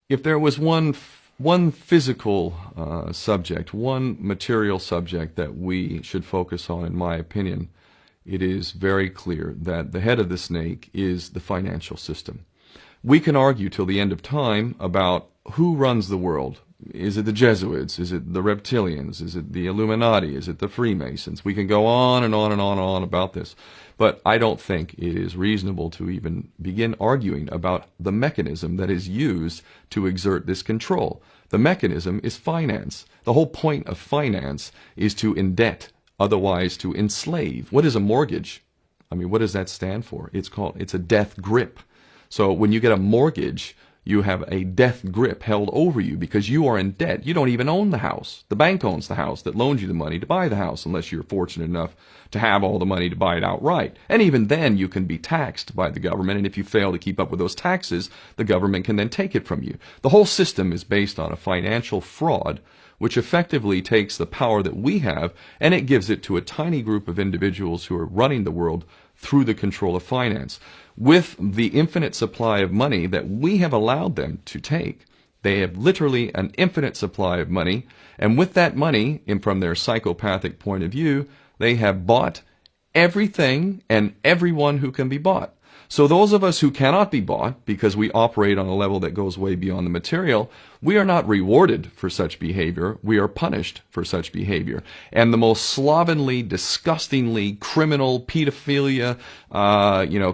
If there was one physical subject, one material subject that we should focus on, in my opinion, it is very clear that the head of the snake is the financial system. We can argue till the end of time about who runs the world. Is it the Jesuits? Is it the reptilians? Is it the Illuminati? Is it the Freemasons? We can go on and on and on and on about this. But I don't think it is reasonable to even begin arguing about the mechanism that is used to exert this control. The mechanism is finance. The whole point of finance is to indebt, otherwise to enslave. What is a mortgage? I mean, what does that stand for? It's a death grip. So when you get a mortgage, you have a death grip held over you because you are in debt. You don't even own the house. The bank owns the house that loans you the money to buy the house, unless you're fortunate enough to have all the money to buy it outright. And even then, you can be taxed by the government, and if you fail to keep up with those taxes, the government can then take it from you. The whole system is based on a financial fraud, which effectively takes the power that we have, and it gives it to a tiny group of individuals who are running the world through the control of finance. With the infinite supply of money that we have allowed them to take, they have literally an infinite supply of money, and with that money, and from their psychopathic point of view, they have bought everything and everyone who can be bought. So those of us who cannot be bought, because we operate on a level that goes way beyond the material, we are not rewarded for such behavior. We are punished for such behavior. And the most slovenly, disgustingly criminal, pedophilia,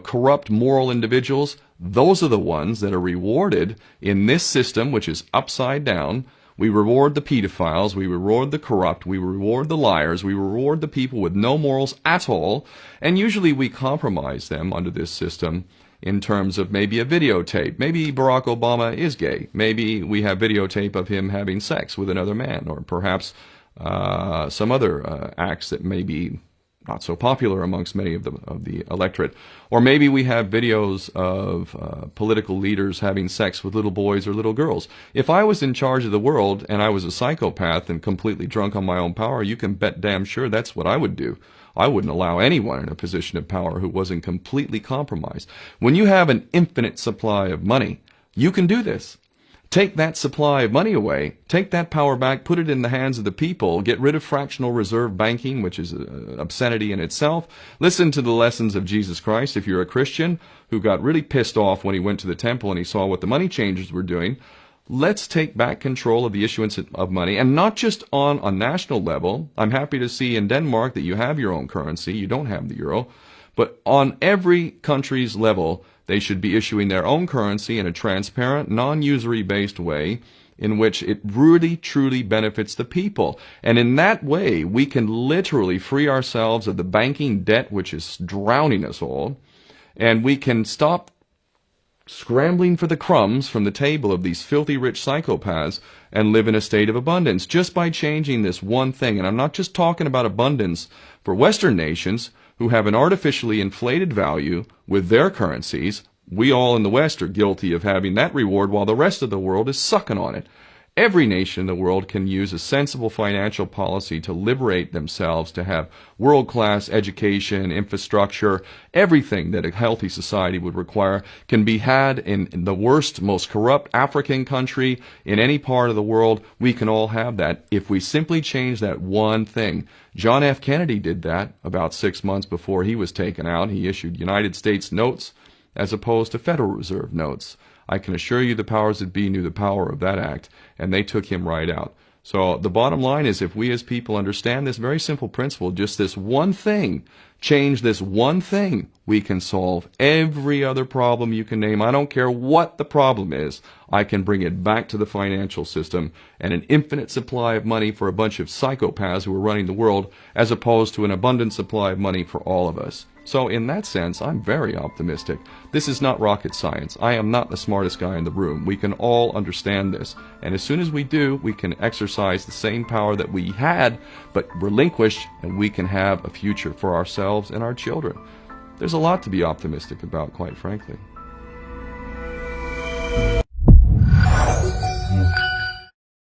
corrupt moral individuals, those are the ones that are rewarded in this system, which is upside down. We reward the pedophiles, we reward the corrupt, we reward the liars, we reward the people with no morals at all, and usually we compromise them under this system in terms of maybe a videotape. Maybe Barack Obama is gay. Maybe we have videotape of him having sex with another man, or perhaps some other acts that may be not so popular amongst many of the electorate. Or maybe we have videos of political leaders having sex with little boys or little girls. If I was in charge of the world and I was a psychopath and completely drunk on my own power, you can bet damn sure that's what I would do. I wouldn't allow anyone in a position of power who wasn't completely compromised. When you have an infinite supply of money, you can do this. Take that supply of money away, take that power back, put it in the hands of the people, get rid of fractional reserve banking, which is an obscenity in itself. Listen to the lessons of Jesus Christ. If you're a Christian who got really pissed off when he went to the temple and he saw what the money changers were doing, let's take back control of the issuance of money, and not just on a national level. I'm happy to see in Denmark that you have your own currency. You don't have the euro. But on every country's level, they should be issuing their own currency in a transparent, non-usury based way in which it really, truly benefits the people. And in that way, we can literally free ourselves of the banking debt which is drowning us all, and we can stop scrambling for the crumbs from the table of these filthy rich psychopaths and live in a state of abundance just by changing this one thing. And I'm not just talking about abundance for Western nations who have an artificially inflated value with their currencies. We all in the West are guilty of having that reward while the rest of the world is sucking on it. Every nation in the world can use a sensible financial policy to liberate themselves, to have world-class education, infrastructure. Everything that a healthy society would require can be had in the worst, most corrupt African country, in any part of the world. We can all have that if we simply change that one thing. John F. Kennedy did that about 6 months before he was taken out. He issued United States notes as opposed to Federal Reserve notes. I can assure you the powers that be knew the power of that act, and they took him right out. So the bottom line is, if we as people understand this very simple principle, just this one thing, change this one thing, we can solve every other problem you can name. I don't care what the problem is. I can bring it back to the financial system and an infinite supply of money for a bunch of psychopaths who are running the world, as opposed to an abundant supply of money for all of us. So in that sense, I'm very optimistic. This is not rocket science. I am not the smartest guy in the room. We can all understand this. And as soon as we do, we can exercise the same power that we had, but relinquish, and we can have a future for ourselves and our children. There's a lot to be optimistic about, quite frankly.